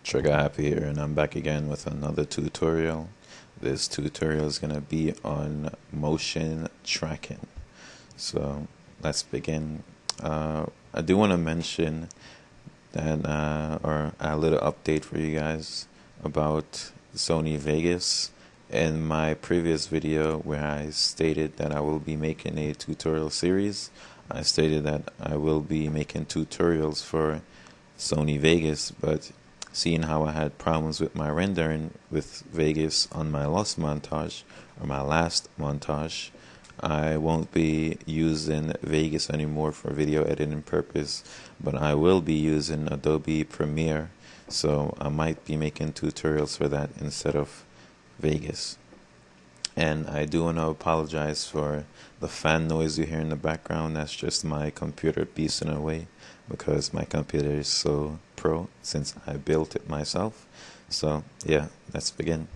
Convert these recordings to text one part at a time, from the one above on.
Trigger Happy here, and I'm back again with another tutorial. This tutorial is going to be on motion tracking. So let's begin. I do want to mention that, or a little update for you guys about Sony Vegas. In my previous video where I stated that I will be making a tutorial series, I stated that I will be making tutorials for Sony Vegas, but seeing how I had problems with my rendering with Vegas on my last montage, I won't be using Vegas anymore for video editing purpose, but I will be using Adobe Premiere, so I might be making tutorials for that instead of Vegas. And I do want to apologize for the fan noise you hear in the background. That's just my computer beasting away because my computer is so pro since I built it myself. So yeah, let's begin.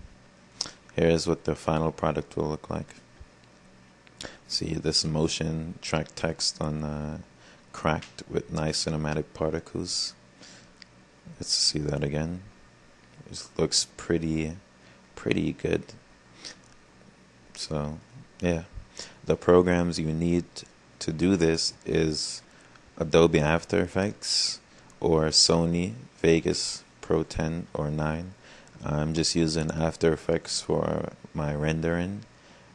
Here's what the final product will look like. See this motion track text on cracked with nice cinematic particles. Let's see that again. It looks pretty good. So yeah, the programs you need to do this is Adobe After Effects or Sony Vegas Pro 10 or 9. I'm just using After Effects for my rendering,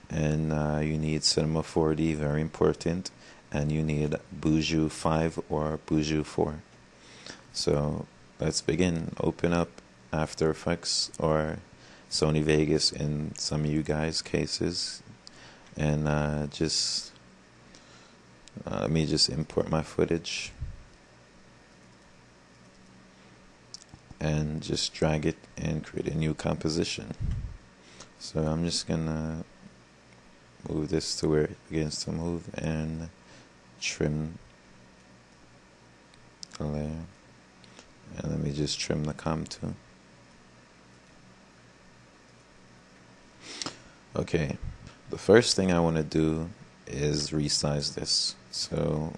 and you need Cinema 4D, very important, and you need Boujou 5 or Boujou 4. So let's begin. Open up After Effects or Sony Vegas in some of you guys' cases, and let me just import my footage and just drag it and create a new composition. So I'm just gonna move this to where it begins to move and trim the layer, and let me just trim the comp too. Okay, the first thing I want to do is resize this. So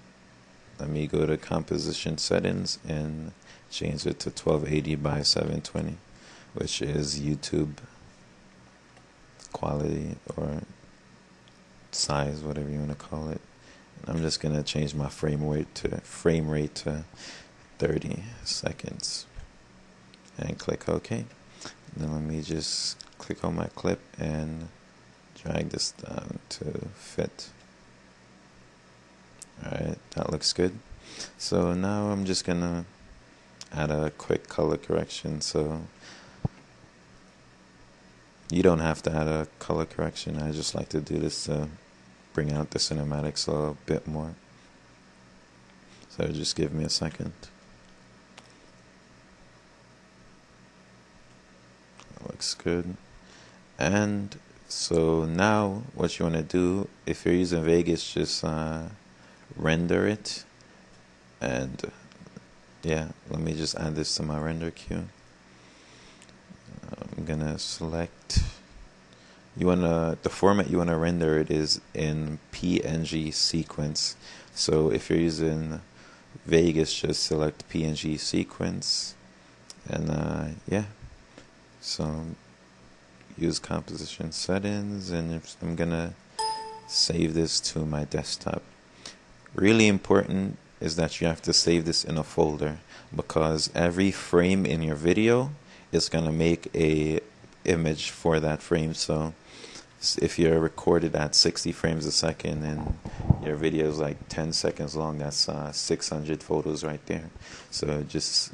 let me go to composition settings and change it to 1280 by 720, which is YouTube quality or size, whatever you want to call it. And I'm just going to change my frame rate to 30 seconds and click OK. Now let me just click on my clip and drag this down to fit. Alright, that looks good. So now I'm just gonna add a quick color correction. So you don't have to add a color correction. I just like to do this to bring out the cinematics a little bit more. So just give me a second. That looks good. And so now what you want to do, if you're using Vegas, just render it. And yeah, let me just add this to my render queue. I'm gonna select, the format you want to render it is in PNG sequence. So if you're using Vegas, just select PNG sequence, and yeah, so use composition settings, and I'm gonna save this to my desktop. Really important is that you have to save this in a folder, because every frame in your video is gonna make a image for that frame. So if you're recorded at 60 frames a second and your video is like 10 seconds long, that's 600 photos right there. So just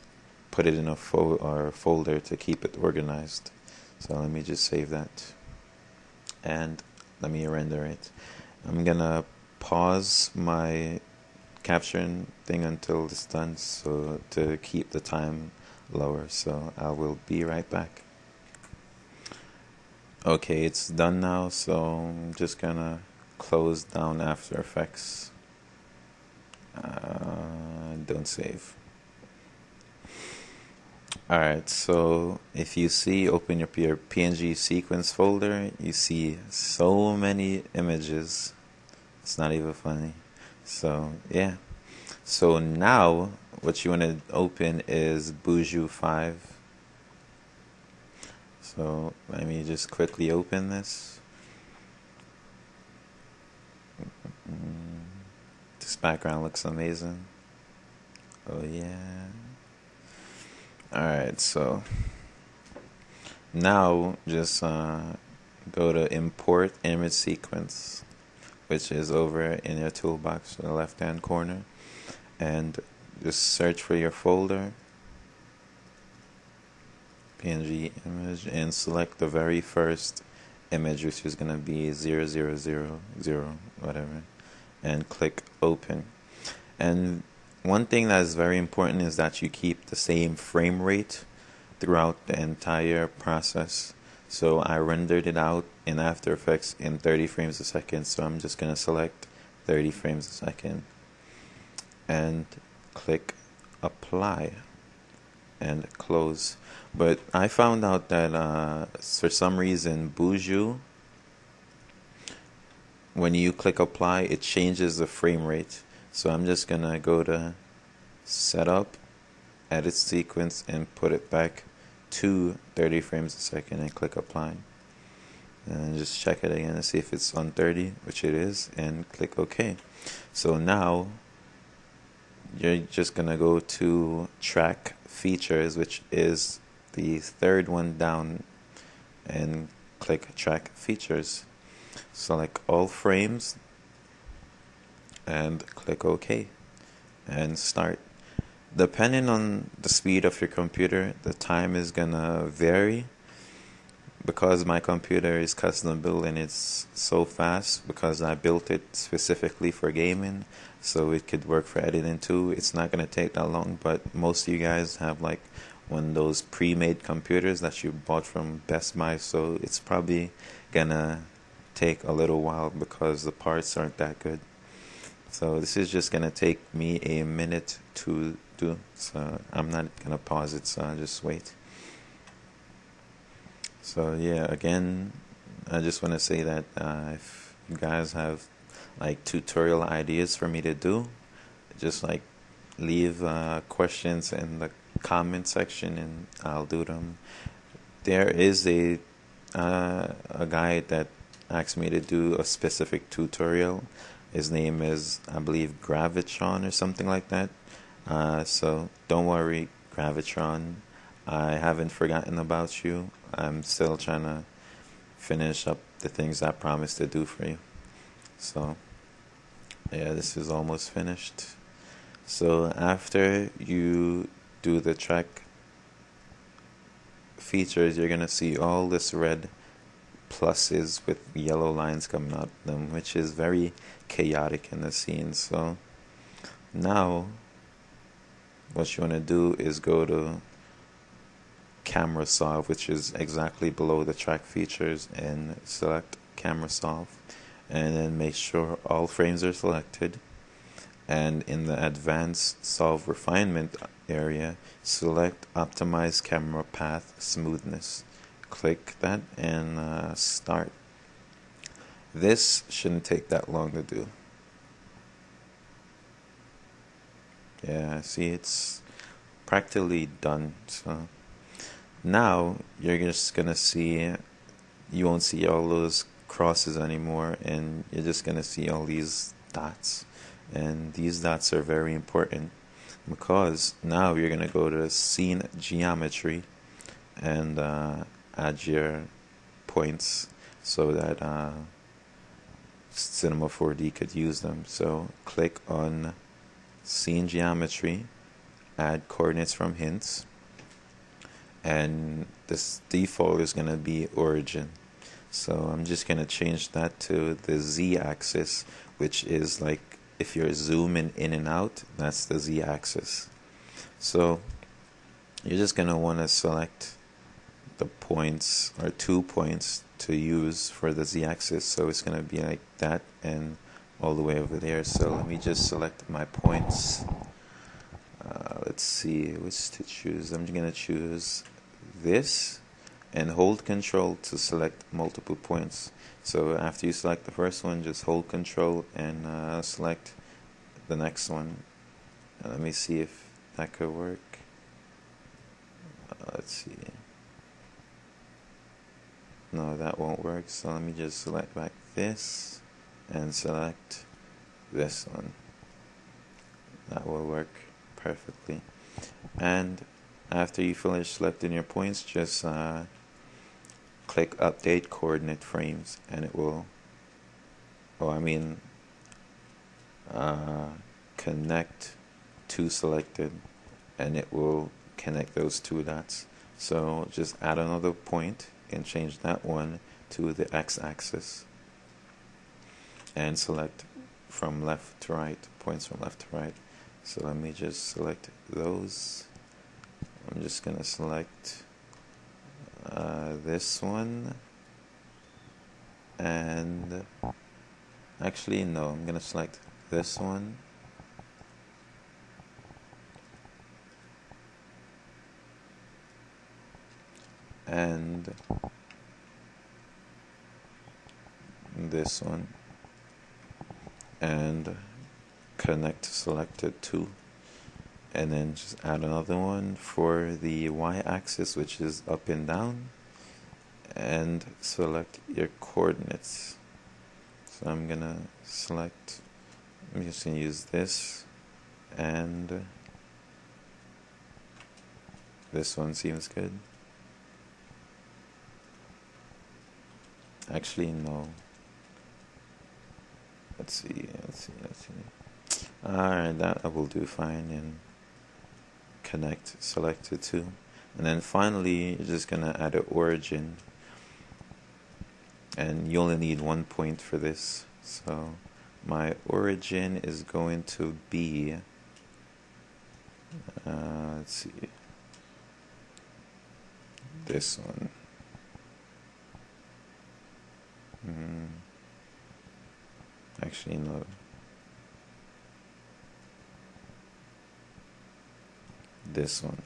put it in a folder to keep it organized. So let me just save that and let me render it. I'm gonna pause my capturing thing until it's done, so to keep the time lower. So I will be right back. Okay, it's done now, so I'm just gonna close down After Effects. Don't save. Alright, so if you see, open up your PNG sequence folder, you see so many images, it's not even funny. So yeah, so now what you want to open is Boujou 5 So let me just quickly open this. This background looks amazing. Oh yeah. Alright, so now just go to import image sequence, which is over in your toolbox in the left hand corner, and just search for your folder, PNG image, and select the very first image, which is going to be 0000, whatever, and click open. And one thing that is very important is that you keep the same frame rate throughout the entire process. So I rendered it out in After Effects in 30 frames a second, so I'm just going to select 30 frames a second and click apply and close. But I found out that for some reason Boujou, when you click apply, it changes the frame rate. So I'm just gonna go to setup, edit sequence, and put it back to 30 frames a second and click apply. And just check it again and see if it's on 30, which it is, and click OK. So now you're just gonna go to track features, which is the third one down, and click track features. Select all frames and click OK and start. Depending on the speed of your computer, the time is gonna vary. Because my computer is custom built and it's so fast, because I built it specifically for gaming, so it could work for editing too. It's not gonna take that long, but most of you guys have like one of those pre-made computers that you bought from Best Buy, so it's probably gonna take a little while because the parts aren't that good. So this is just gonna take me a minute to do, so I'm not gonna pause it, so I'll just wait. So yeah, again, I just want to say that if you guys have like tutorial ideas for me to do, just like leave questions in the comment section and I'll do them. There is a guy that asked me to do a specific tutorial. His name is, I believe, Gravitron or something like that. So don't worry, Gravitron. I haven't forgotten about you. I'm still trying to finish up the things I promised to do for you. So, yeah, this is almost finished. So after you do the track features, you're going to see all this red pluses with yellow lines coming out of them, which is very chaotic in the scene. So now what you want to do is go to camera solve, which is exactly below the track features, and select camera solve, and then make sure all frames are selected, and in the advanced solve refinement area, select optimize camera path smoothness. Click that and start. This shouldn't take that long to do. Yeah, see, it's practically done. So now you're just gonna see, you won't see all those crosses anymore, and you're just gonna see all these dots. And these dots are very important because now you're gonna go to scene geometry and add your points so that Cinema 4D could use them. So click on scene geometry, add coordinates from hints, and this default is going to be origin. So I'm just going to change that to the z-axis, which is like if you're zooming in and out, that's the z-axis. So you're just going to want to select the points or 2 points to use for the z-axis. So it's going to be like that and all the way over there. So let me just select my points. Let's see which to choose. I'm going to choose this and hold control to select multiple points. So after you select the first one, just hold control and select the next one. Let me see if that could work. Let's see. No, that won't work. So let me just select back this and select this one. That will work perfectly. And after you finish selecting your points, just click update coordinate frames and it will, connect to selected, and it will connect those two dots. So just add another point and change that one to the x-axis and select from left to right, points from left to right. So let me just select those. I'm just gonna select this one, and actually no, I'm gonna select this one, and this one, and connect to selected too, and then just add another one for the y-axis, which is up and down, and select your coordinates. So I'm gonna select, I'm just gonna use this, and this one seems good. Actually no, let's see. Alright, that will do fine, and connect selected too. And then finally you're just gonna add an origin, and you only need 1 point for this. So my origin is going to be let's see, this one. Actually no, this one,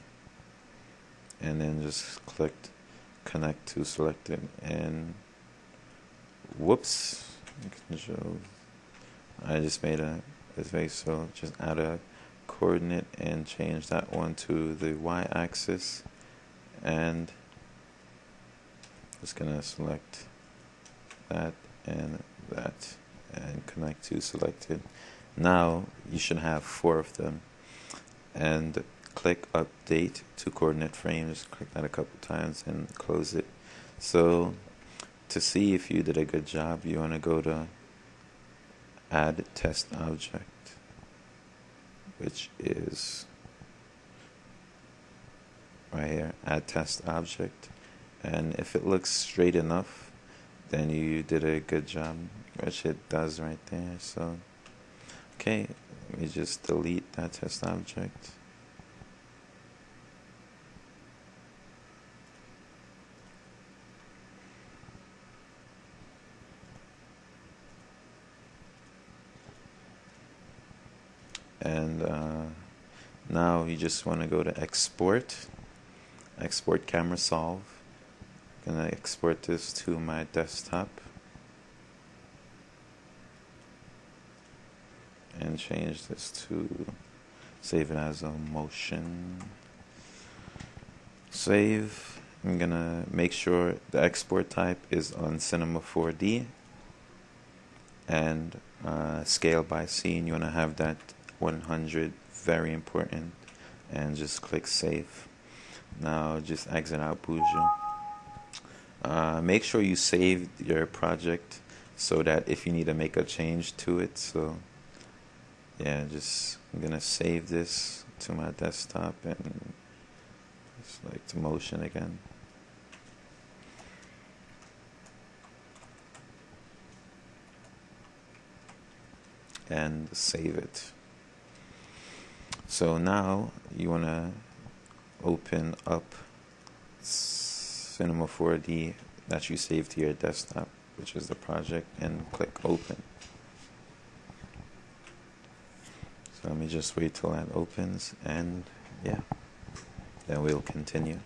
and then just click connect to selected, and whoops, I just made a mistake. So just add a coordinate and change that one to the y-axis, and just gonna select that and that and connect to selected. Now you should have 4 of them, and click update to coordinate frame. Just click that a couple times and close it. So to see if you did a good job, you want to go to add test object, which is right here, add test object, and if it looks straight enough, then you did a good job, which it does right there. So okay, let me just delete that test object. And now you just want to go to export camera solve. I'm gonna export this to my desktop and change this to, save it as a motion. Save. I'm gonna make sure the export type is on Cinema 4D, and scale by scene, you want to have that 100, very important, and just click save. Now just exit out Boujou. Make sure you save your project so that if you need to make a change to it, so yeah, I'm gonna save this to my desktop and select motion again. And save it. So now you want to open up Cinema 4D that you saved to your desktop, which is the project, and click open. So let me just wait till that opens, and yeah, then we'll continue.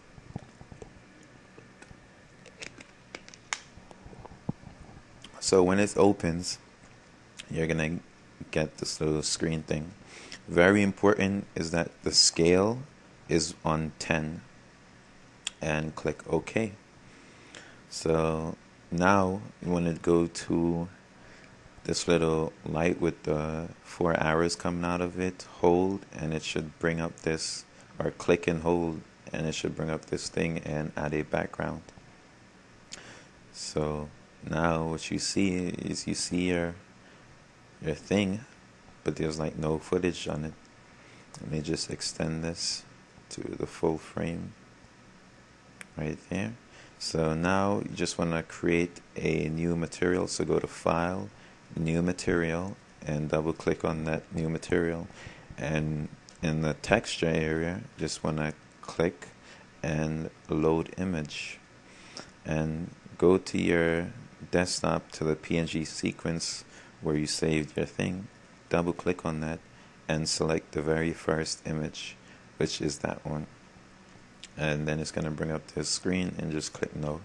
So when it opens, you're gonna get this little screen thing. Very important is that the scale is on 10, and click OK. So now you want to go to this little light with the four arrows coming out of it. Hold, and it should bring up this, or click and hold, and it should bring up this thing and add a background. So now what you see is you see your thing, but there's like no footage on it. Let me just extend this to the full frame right there. So now you just want to create a new material. So go to File, New Material, and double click on that new material. And in the texture area, just want to click and load image. And go to your desktop to the PNG sequence where you saved your thing. Double click on that and select the very first image, which is that one. And then it's going to bring up this screen, and just click no.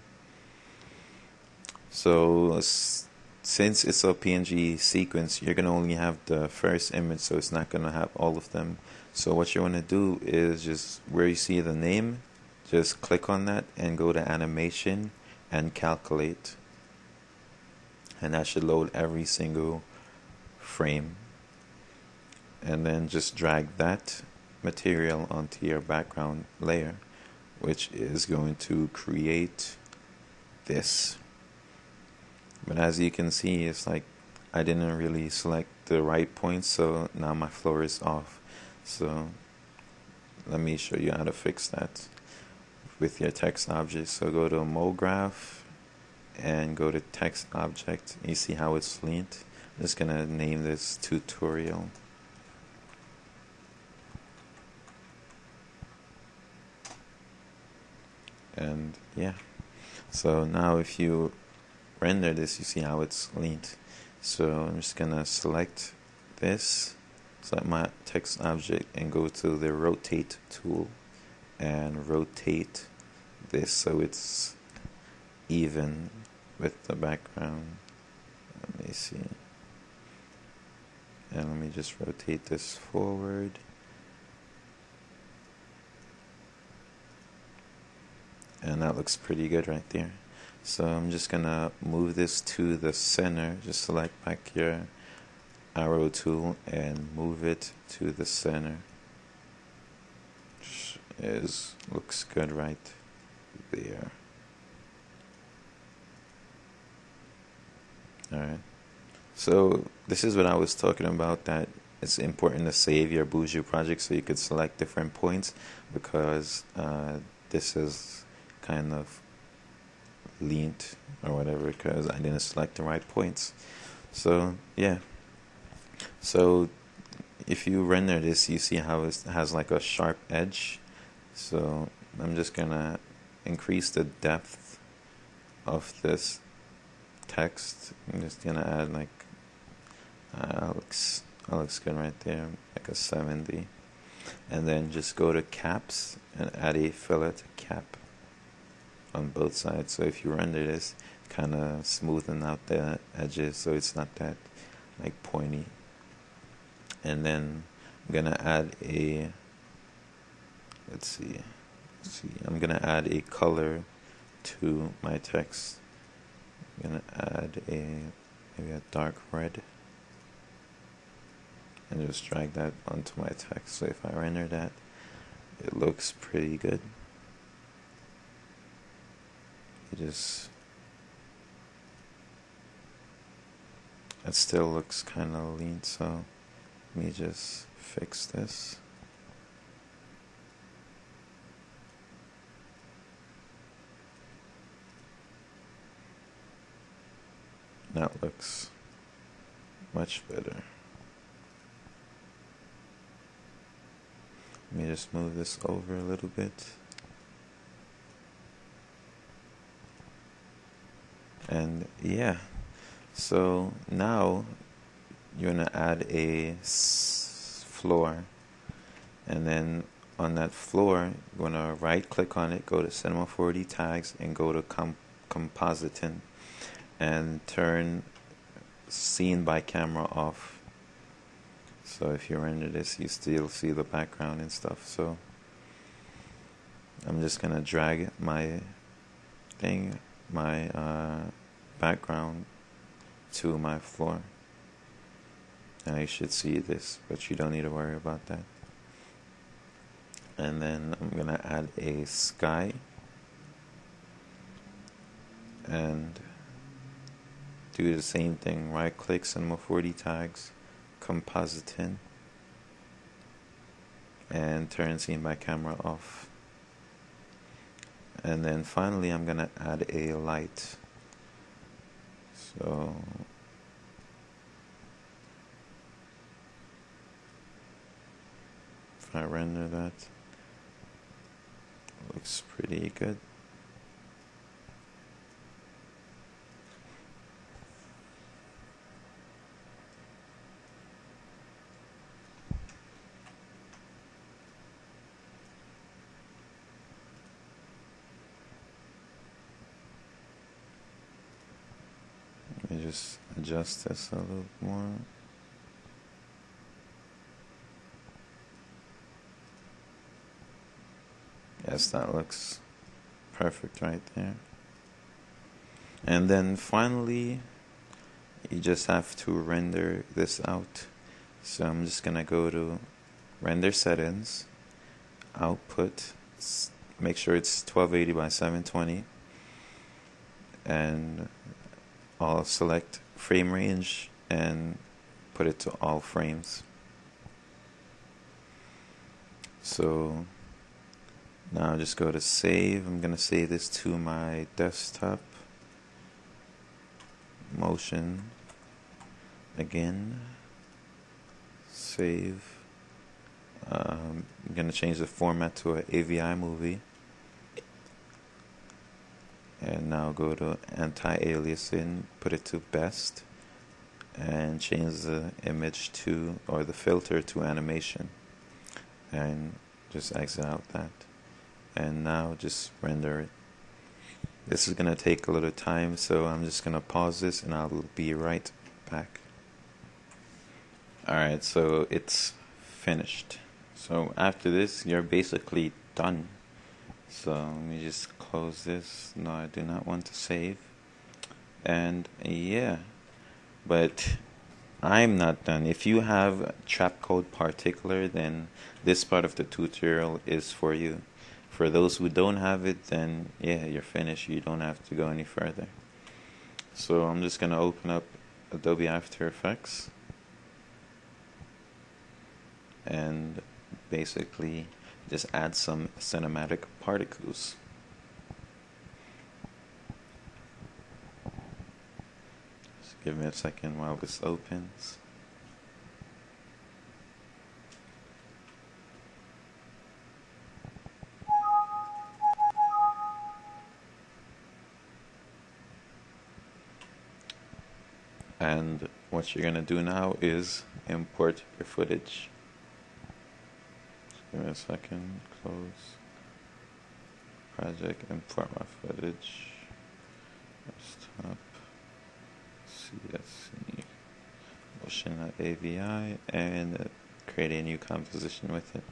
So since it's a PNG sequence, you're going to only have the first image, so it's not going to have all of them. So what you want to do is just where you see the name, just click on that and go to animation and calculate. And that should load every single frame. And then just drag that material onto your background layer, which is going to create this. But as you can see, it's like I didn't really select the right points, so now my floor is off. So let me show you how to fix that with your text object. So go to MoGraph and go to text object. You see how it's linked? I'm just gonna name this tutorial. And yeah, so now if you render this, you see how it's linked. So I'm just gonna select this, select my text object, and go to the rotate tool and rotate this so it's even with the background. Let me see, and let me just rotate this forward. And that looks pretty good right there. So I'm just gonna move this to the center. Just select back your arrow tool and move it to the center. Looks good right there. Alright. So this is what I was talking about, that it's important to save your Boujou project so you could select different points, because this is kind of leaned or whatever because I didn't select the right points. So yeah, so if you render this, you see how it has like a sharp edge. So I'm just gonna increase the depth of this text. I'm just gonna add like looks good right there, like a 70, and then just go to caps and add a fillet cap on both sides. So if you render this, kind of smoothen out the edges so it's not that like pointy. And then I'm gonna add a let's see I'm gonna add a color to my text. I'm gonna add maybe a dark red and just drag that onto my text. So if I render that, it looks pretty good. It still looks kind of lean, so let me just fix this. That looks much better. Let me just move this over a little bit. And yeah, so now you're gonna add a floor, and then on that floor you're gonna right click on it, go to Cinema 4D tags, and go to compositing and turn scene by camera off. So if you render this, you still see the background and stuff. So I'm just gonna drag my thing my background to my floor. Now you should see this, but you don't need to worry about that. And then I'm gonna add a sky and do the same thing. Right click Cinema 4D tags, composite in, and turn scene by camera off. And then finally I'm gonna add a light. So if I render that, looks pretty good. Let me just adjust this a little more. Yes, that looks perfect right there. And then finally, you just have to render this out. So I'm just gonna go to render settings, output, make sure it's 1280 by 720, and I'll select frame range and put it to all frames. So now just go to save. I'm gonna save this to my desktop. Motion again, save. I'm gonna change the format to an AVI movie, and now go to anti-aliasing, put it to best, and change the image to, or the filter to animation, and just exit out that, and now just render it. This is gonna take a little time, so I'm just gonna pause this and I'll be right back. Alright, so it's finished. So after this, you're basically done. So let me just close this. No, I do not want to save. And yeah, but I'm not done. If you have trap code particular, then this part of the tutorial is for you. For those who don't have it, then yeah, you're finished. You don't have to go any further. So I'm just gonna open up Adobe After Effects and basically just add some cinematic particles. Just give me a second while this opens. And what you're gonna do now is import your footage. Just give me a second, close project, import my footage, desktop, CSC, motion.avi, and create a new composition with it.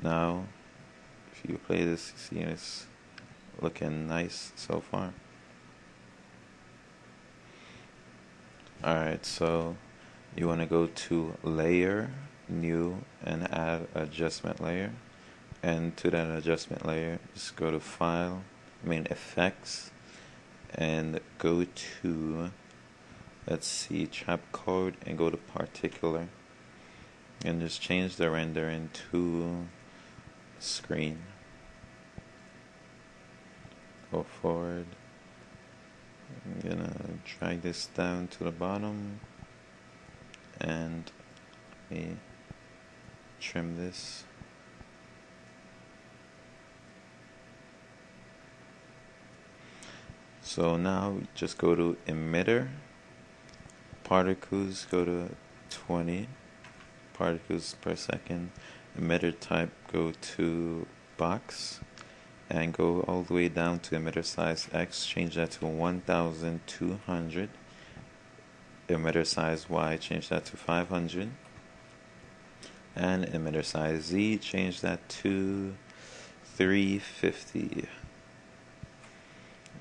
Now, if you play this, you see it's looking nice so far. Alright, so you want to go to layer, new, and add adjustment layer. And to that adjustment layer, just go to file, effects, and go to, let's see, trap code, and go to particular. And just change the render into screen. Go forward. I'm gonna drag this down to the bottom and let me trim this. So now just go to emitter, particles, go to 20 particles per second, emitter type, go to box, and go all the way down to emitter size X, change that to 1200. Emitter size Y, change that to 500. And emitter size Z, change that to 350.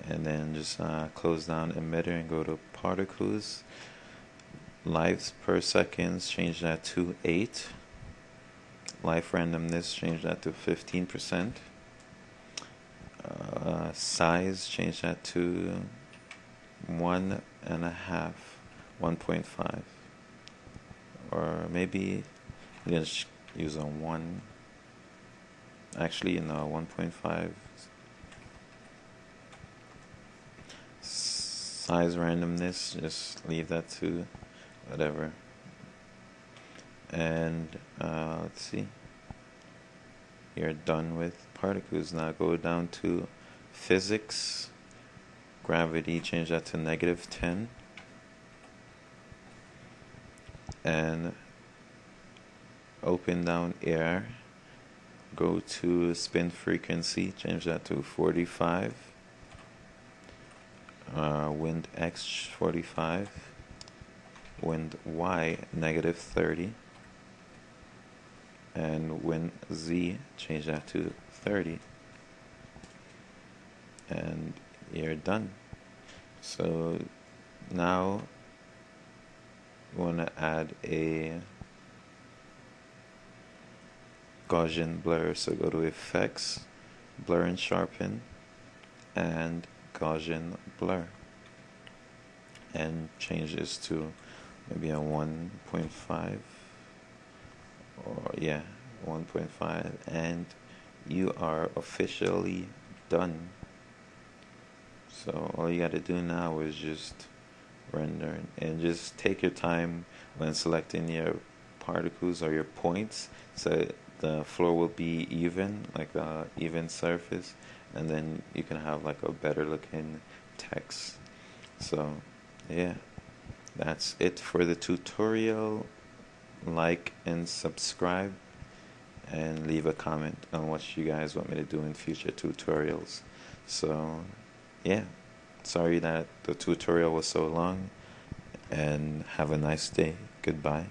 and then just close down emitter and go to particles. Lives per seconds, change that to 8. Life randomness, change that to 15%. Size, change that to 1.5, 1.5. Or maybe you can use a 1. Actually, no, 1.5. Size randomness, just leave that to whatever. And let's see. You're done with particles. Now go down to physics. Gravity, change that to -10. And open down air. Go to spin frequency, change that to 45. Wind X 45. Wind Y -30. And wind Z, change that to 30. And you're done. So now you want to add a Gaussian blur. So go to Effects, Blur and Sharpen, and Gaussian blur. And change this to maybe a 1.5. Or yeah, 1.5, and you are officially done. So all you got to do now is just render, and just take your time when selecting your particles or your points, so the floor will be even, like a even surface, and then you can have like a better looking text. So yeah, that's it for the tutorial. Like and subscribe, and leave a comment on what you guys want me to do in future tutorials. So yeah, sorry that the tutorial was so long, and have a nice day. Goodbye.